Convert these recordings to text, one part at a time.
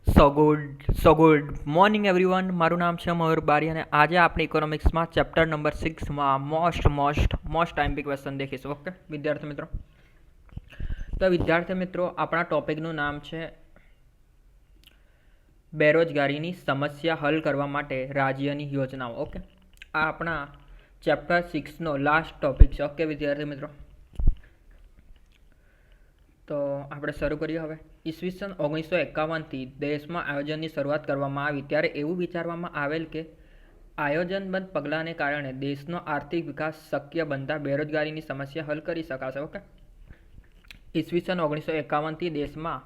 સો good morning everyone. મારું નામ છે મયુર બારી અને આજે આપણે ઇકોનોમિક્સમાં ચેપ્ટર નંબર 6માં મોસ્ટ ટાઈમ્પી ક્વેશ્ચન દેખીશું. ઓકે વિદ્યાર્થી મિત્રો, તો વિદ્યાર્થી મિત્રો આપણા ટોપિકનું નામ છે બેરોજગારીની સમસ્યા હલ કરવા માટે રાજ્યની યોજનાઓ. ઓકે, આ આપણા ચેપ્ટર 6નો લાસ્ટ ટોપિક છે. ઓકે વિદ્યાર્થી મિત્રો, તો આપણે શરૂ કરીએ હવે. ઈસવીસન 1951થી દેશમાં આયોજનની શરૂઆત કરવામાં આવી ત્યારે એવું વિચારવામાં આવેલ કે આયોજનબદ્ધ પગલાંને કારણે દેશનો આર્થિક વિકાસ શક્ય બનતા બેરોજગારીની સમસ્યા હલ કરી શકાશે. ઓકે, ઈસવીસન 1951થી દેશમાં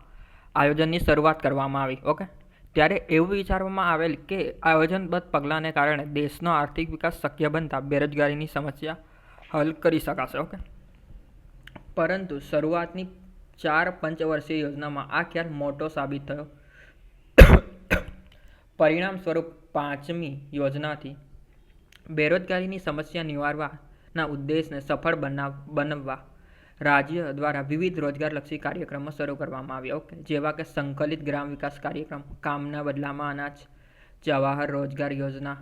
આયોજનની શરૂઆત કરવામાં આવી. ઓકે, ત્યારે એવું વિચારવામાં આવેલ કે આયોજનબદ્ધ પગલાંને કારણે દેશનો આર્થિક વિકાસ શક્ય બનતા બેરોજગારીની સમસ્યા હલ કરી શકાશે. ઓકે, પરંતુ શરૂઆતની 4 પંચવર્ષીય યોજનામાં આ ખ્યાલ મોટો સાબિત થયો. પરિણામ સ્વરૂપ 5મી યોજનાથી બેરોજગારીની સમસ્યા નિવારવાના ઉદ્દેશને સફળ બનાવવા રાજ્ય દ્વારા વિવિધ રોજગારલક્ષી કાર્યક્રમો શરૂ કરવામાં આવ્યા. ઓકે, જેવા કે સંકલિત ગ્રામ વિકાસ કાર્યક્રમ, કામના બદલામાં અનાજ, જવાહર રોજગાર યોજના,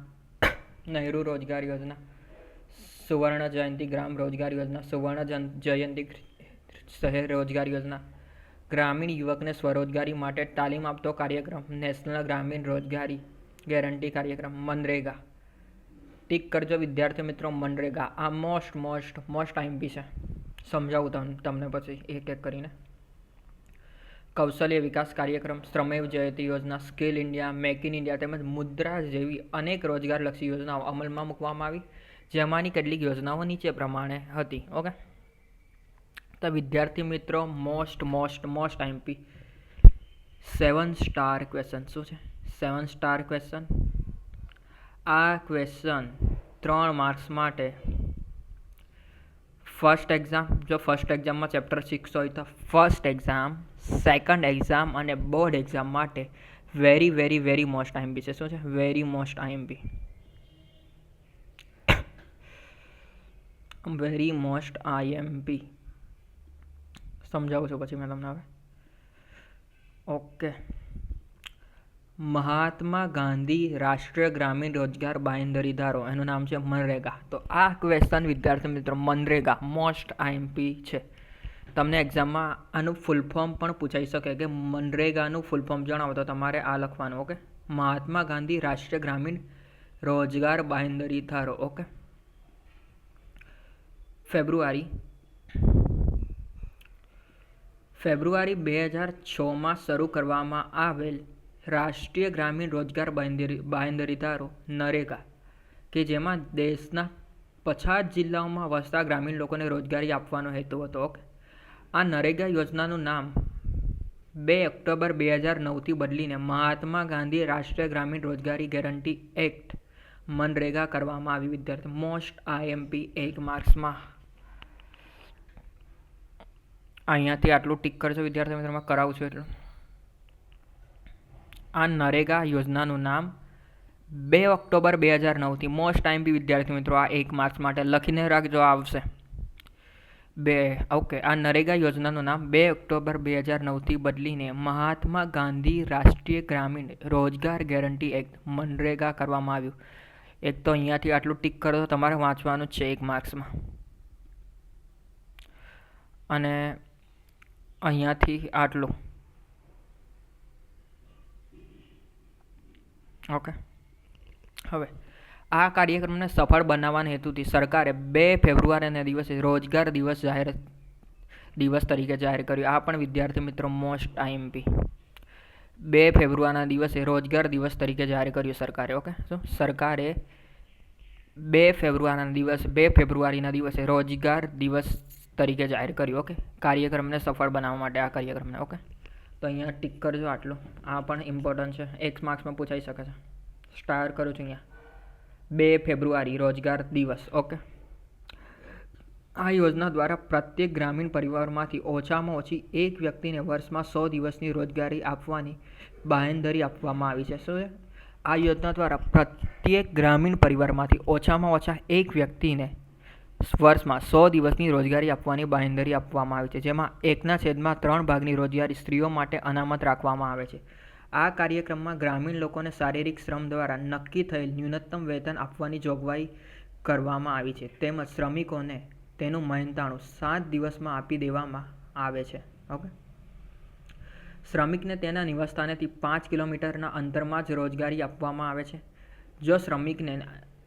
નહેરુ રોજગાર યોજના, સુવર્ણ જયંતિ ગ્રામ રોજગાર યોજના, સુવર્ણ જયંતિ શહેર રોજગાર યોજના, ગ્રામીણ યુવકને સ્વરોજગારી માટે તાલીમ આપતો કાર્યક્રમ, નેશનલ ગ્રામીણ રોજગારી ગેરંટી કાર્યક્રમ, મનરેગા. ટીક કરજો વિદ્યાર્થી મિત્રો, મનરેગા. આ મોસ્ટ આઈમ્પી છે, સમજાવું તમને પછી એક એક કરીને. કૌશલ્ય વિકાસ કાર્યક્રમ, શ્રમેવ જયતે યોજના, skill India, make in India તેમજ મુદ્રા જેવી અનેક રોજગારલક્ષી યોજનાઓ અમલમાં મૂકવામાં આવી, જેમાંની કેટલીક યોજનાઓ નીચે પ્રમાણે હતી. ઓકે, તો વિદ્યાર્થી મિત્રો મોસ્ટ આઈમ્પી 7 સ્ટાર ક્વેશ્ચન. શું છે 7 સ્ટાર ક્વેશ્ચન? આ ક્વેશ્ચન 3 માર્ક્સ માટે ફર્સ્ટ એક્ઝામ, જો ફર્સ્ટ એક્ઝામમાં ચેપ્ટર 6 હોય તો ફર્સ્ટ એક્ઝામ, સેકન્ડ એક્ઝામ અને બોર્ડ એક્ઝામ માટે વેરી મોસ્ટ આઈએમપી છે. શું છે? Very most IMP, very most IMP. સમજાવું છું પછી મેં તમને હવે. ઓકે, મહાત્મા ગાંધી રાષ્ટ્રીય ગ્રામીણ રોજગાર બાંહેધરી ધારો, એનું નામ છે મનરેગા. તો આ ક્વેશ્ચન વિદ્યાર્થી મિત્રો મનરેગા મોસ્ટ આઈએમપી છે. તમને એક્ઝામમાં આનું ફૂલ ફોર્મ પણ પૂછાઈ શકે કે મનરેગાનું ફૂલ ફોર્મ જણાવો તો તમારે આ લખવાનું. ઓકે, મહાત્મા ગાંધી રાષ્ટ્રીય ગ્રામીણ રોજગાર બાંહેધરી ધારો. ઓકે, ફેબ્રુઆરી 2006માં શરૂ કરવામાં આવેલ રાષ્ટ્રીય ગ્રામીણ રોજગાર બાંહેધરી ધારો નરેગા, કે જેમાં દેશના પછાત જિલ્લાઓમાં વસતા ગ્રામીણ લોકોને રોજગારી આપવાનો હેતુ હતો. ઓકે, આ નરેગા યોજનાનું નામ 2 ઓક્ટોબર 2009થી બદલીને મહાત્મા ગાંધી રાષ્ટ્રીય ગ્રામીણ રોજગારી ગેરંટી એક્ટ મનરેગા કરવામાં આવી. વિદ્યાર્થી મોસ્ટ આઈએમપી 1 માર્ક્સમાં. અહીંયાથી આટલું ટીક કરજો વિદ્યાર્થી મિત્રોમાં કરાવું છું એટલું. આ નરેગા યોજનાનું નામ 2 ઓક્ટોબર 2009થી મોસ્ટ આઈએમપી વિદ્યાર્થી મિત્રો આ 1 માર્ક્સ માટે લખીને રાખજો, આવશે 2. ઓકે, આ નરેગા યોજનાનું નામ 2 ઓક્ટોબર 2009થી બદલીને મહાત્મા ગાંધી રાષ્ટ્રીય ગ્રામીણ રોજગાર ગેરંટી એક્ટ મનરેગા કરવામાં આવ્યું. એક તો અહીંયાથી આટલું ટીક કરો, તમારે વાંચવાનું જ છે 1 માર્ક્સમાં. અને અહીંયાથી આટલું. ઓકે, હવે આ કાર્યક્રમને સફળ બનાવવાના હેતુથી સરકારે 2 ફેબ્રુઆરીના દિવસે રોજગાર દિવસ તરીકે જાહેર કર્યું. આ પણ વિદ્યાર્થી મિત્રો મોસ્ટ આઈએમપી. 2 ફેબ્રુઆરીના દિવસે રોજગાર દિવસ તરીકે જાહેર કર્યું સરકારે. ઓકે, શું સરકારે 2 ફેબ્રુઆરીના દિવસે રોજગાર દિવસ તરીકે જાહેર કર્યું. ઓકે, કાર્યક્રમને સફળ બનાવવા માટે આ કાર્યક્રમને. ઓકે, તો અહીંયા ટીક કરજો આટલું. આ પણ ઇમ્પોર્ટન્ટ છે, 1 માર્ક્સમાં પૂછાઈ શકે છે. સ્ટાર કરું છું અહીંયા 2 ફેબ્રુઆરી રોજગાર દિવસ. ઓકે, આ યોજના દ્વારા પ્રત્યેક ગ્રામીણ પરિવારમાંથી ઓછામાં ઓછી એક વ્યક્તિને વર્ષમાં 100 દિવસની રોજગારી આપવાની બાંહેધરી આપવામાં આવી છે. શું છે? આ યોજના દ્વારા પ્રત્યેક ગ્રામીણ પરિવારમાંથી ઓછામાં ઓછા એક વ્યક્તિને વર્ષમાં 100 દિવસની રોજગારી આપવાની બાંહેધરી આપવામાં આવી છે, જેમાં 1/3 ભાગની રોજગારી સ્ત્રીઓ માટે અનામત રાખવામાં આવે છે. આ કાર્યક્રમમાં ગ્રામીણ લોકોને શારીરિક શ્રમ દ્વારા નક્કી થયેલ ન્યૂનતમ વેતન આપવાની જોગવાઈ કરવામાં આવી છે, તેમજ શ્રમિકોને તેનું મહેનતાણું 7 દિવસમાં આપી દેવામાં આવે છે. ઓકે, શ્રમિકને તેના નિવાસસ્થાનેથી 5 કિલોમીટરના અંતરમાં જ રોજગારી આપવામાં આવે છે. જો શ્રમિકને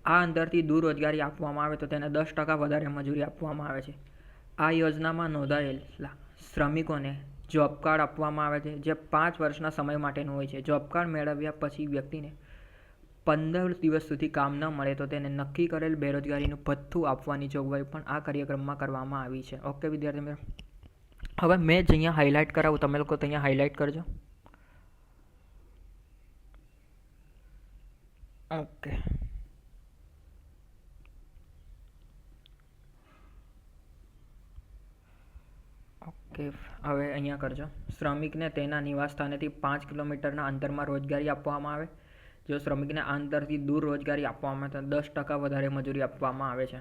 આ અંતરથી દૂર રોજગારી આપવામાં આવે તો તેને 10% વધારે મજૂરી આપવામાં આવે છે. આ યોજનામાં નોંધાયેલા શ્રમિકોને જોબ કાર્ડ આપવામાં આવે છે, જે 5 વર્ષના સમય માટેનું હોય છે. જોબ કાર્ડ મેળવ્યા પછી વ્યક્તિને 15 દિવસ સુધી કામ ન મળે તો તેને નક્કી કરેલ બેરોજગારીનું ભથ્થું આપવાની જોગવાઈ પણ આ કાર્યક્રમમાં કરવામાં આવી છે. ઓકે વિદ્યાર્થી મિત્રો, હવે મેં જ અહીંયા હાઇલાઇટ કરાવું, તમે લોકો તો અહીંયા હાઇલાઇટ કરજો. ઓકે, હવે અહીંયા કરજો. શ્રમિકને તેના નિવાસસ્થાનેથી 5 કિલોમીટરના અંતરમાં રોજગારી આપવામાં આવે. જો શ્રમિકને આ અંતરથી દૂર રોજગારી આપવામાં આવે તો 10% વધારે મજૂરી આપવામાં આવે છે.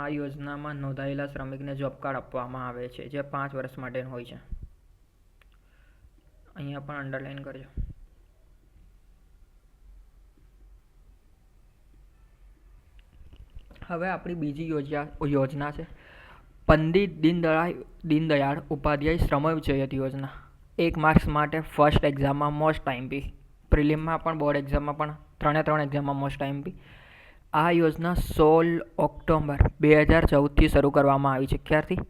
આ યોજનામાં નોંધાયેલા શ્રમિકને જોબ કાર્ડ આપવામાં આવે છે, જે 5 વર્ષ માટેનું હોય છે. અહીંયા પણ અંડરલાઈન કરજો. હવે આપણી બીજી યોજના છે પંડિત દીનદયાળ ઉપાધ્યાય શ્રમવિજયત યોજના. 1 માર્ક્સ માટે ફર્સ્ટ એક્ઝામમાં મોસ્ટ આઈએમપી, પ્રિલિમમાં પણ બોર્ડ એક્ઝામમાં પણ 3 એક્ઝામમાં મોસ્ટ આઈએમપી. આ યોજના 16 ઓક્ટોબર 2014થી શરૂ કરવામાં આવી છે. ક્યારથી?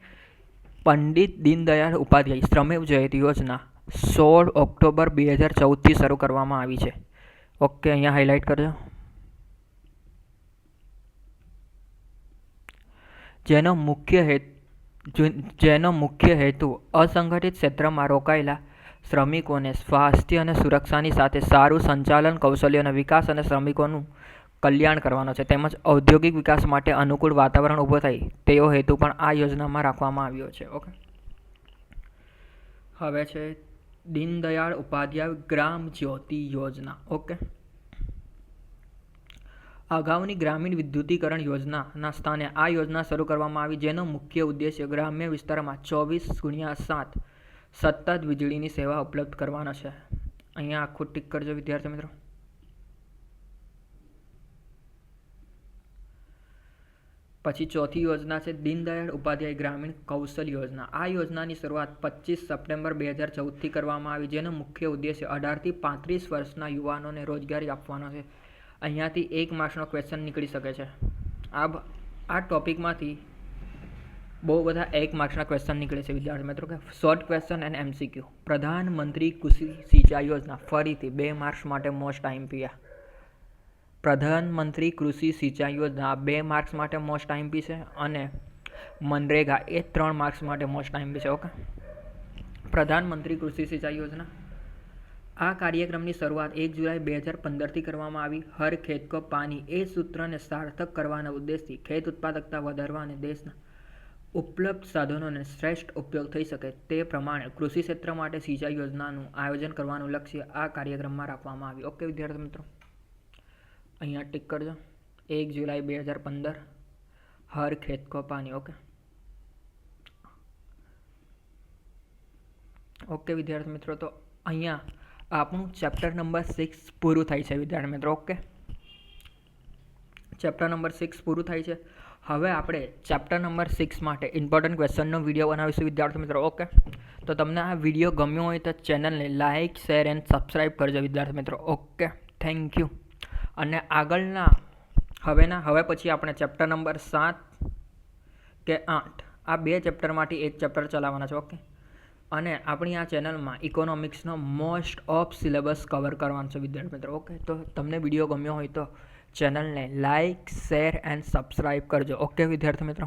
પંડિત દીનદયાળ ઉપાધ્યાય શ્રમવિજયત યોજના 16 ઓક્ટોબર 2014થી શરૂ કરવામાં આવી છે. ઓકે, અહીંયા હાઇલાઇટ કરજો. જેનો મુખ્ય હેતુ અસંગઠિત ક્ષેત્રમાં રોકાયેલા શ્રમિકોને સ્વાસ્થ્ય અને સુરક્ષાની સાથે સારું સંચાલન કૌશલ્યોનો વિકાસ અને શ્રમિકોનું કલ્યાણ કરવાનો છે, તેમજ ઔદ્યોગિક વિકાસ માટે અનુકૂળ વાતાવરણ ઊભો થાય તેવો હેતુ પણ આ યોજનામાં રાખવામાં આવ્યો છે. ઓકે, હવે છે દીનદયાળ ઉપાધ્યાય ગ્રામ જ્યોતિ યોજના. ઓકે, અગાઉની ગ્રામીણ વિદ્યુતીકરણ યોજનાના સ્થાને આ યોજના શરૂ કરવામાં આવી, જેનો મુખ્ય ઉદ્દેશ્ય ગ્રામ્ય વિસ્તારમાં 24/7 સતત વીજળીની સેવા ઉપલબ્ધ કરવાનો છે. અહીંયા આખું ટીક કરજો વિદ્યાર્થી મિત્રો. પછી ચોથી યોજના છે દીનદયાળ ઉપાધ્યાય ગ્રામીણ કૌશલ યોજના. આ યોજનાની શરૂઆત 25 સપ્ટેમ્બર 2014થી કરવામાં આવી, જેનો મુખ્ય ઉદ્દેશ્ય 18થી 35 વર્ષના યુવાનોને રોજગારી આપવાનો છે. અહીંયાથી 1 માર્ક્સનો ક્વેશ્ચન નીકળી શકે છે. આ ટોપિકમાંથી બહુ બધા 1 માર્ક્સના ક્વેશ્ચન નીકળે છે વિદ્યાર્થી મિત્રો. કે શોર્ટ ક્વેશ્ચન એન્ડ MCQ. પ્રધાનમંત્રી કૃષિ સિંચાઈ યોજના ફરીથી 2 માર્ક્સ માટે મોસ્ટ આઈએમપી. પ્રધાનમંત્રી કૃષિ સિંચાઈ યોજના 2 માર્ક્સ માટે મોસ્ટ આઈએમપી છે, અને મનરેગા એ 3 માર્ક્સ માટે મોસ્ટ આઈએમપી છે. ઓકે, પ્રધાનમંત્રી કૃષિ સિંચાઈ યોજના. આ કાર્યક્રમની શરૂઆત 1 જુલાઈ 2015થી કરવામાં આવી. હર ખેત કો પાણી એ સૂત્રને સાર્થક કરવાના ઉદ્દેશથી ખેત ઉત્પાદકતા વધારવા અને દેશના ઉપલબ્ધ સાધનોને શ્રેષ્ઠ ઉપયોગ થઈ શકે તે પ્રમાણે કૃષિ ક્ષેત્ર માટે સિંચાઈ યોજનાનું આયોજન કરવાનું લક્ષ્ય આ કાર્યક્રમમાં રાખવામાં આવ્યું. ઓકે વિદ્યાર્થી મિત્રો, અહીંયા ટિક કરજો. 1 જુલાઈ 2015 હર ખેત કો પાણી. ઓકે વિદ્યાર્થી મિત્રો, તો અહીંયા આપણું ચેપ્ટર નંબર 6 પૂરું થાય છે વિદ્યાર્થી મિત્રો. ઓકે, ચેપ્ટર નંબર 6 પૂરું થાય છે. હવે આપણે ચેપ્ટર નંબર 6 માટે ઇમ્પોર્ટન્ટ ક્વેશ્ચનનો વિડીયો બનાવીશું વિદ્યાર્થી મિત્રો. ઓકે, તો તમને આ વિડીયો ગમ્યો હોય તો ચેનલને લાઇક, શેર એન્ડ સબસ્ક્રાઈબ કરજો વિદ્યાર્થી મિત્રો. Okay, thank you. અને આગળના હવે પછી આપણે ચેપ્ટર નંબર 7 કે 8 આ 2 ચેપ્ટરમાંથી એક ચેપ્ટર ચલાવવાના છે. ઓકે, અને આપણી આ ચેનલમાં ઇકોનોમિક્સનો મોસ્ટ ઓફ સિલેબસ કવર કરવાનો છે વિદ્યાર્થી મિત્રો. ઓકે, તો તમને વિડીયો ગમ્યો હોય તો ચેનલને લાઇક, શેર એન્ડ સબસ્ક્રાઈબ કરજો. ઓકે વિદ્યાર્થી મિત્રો.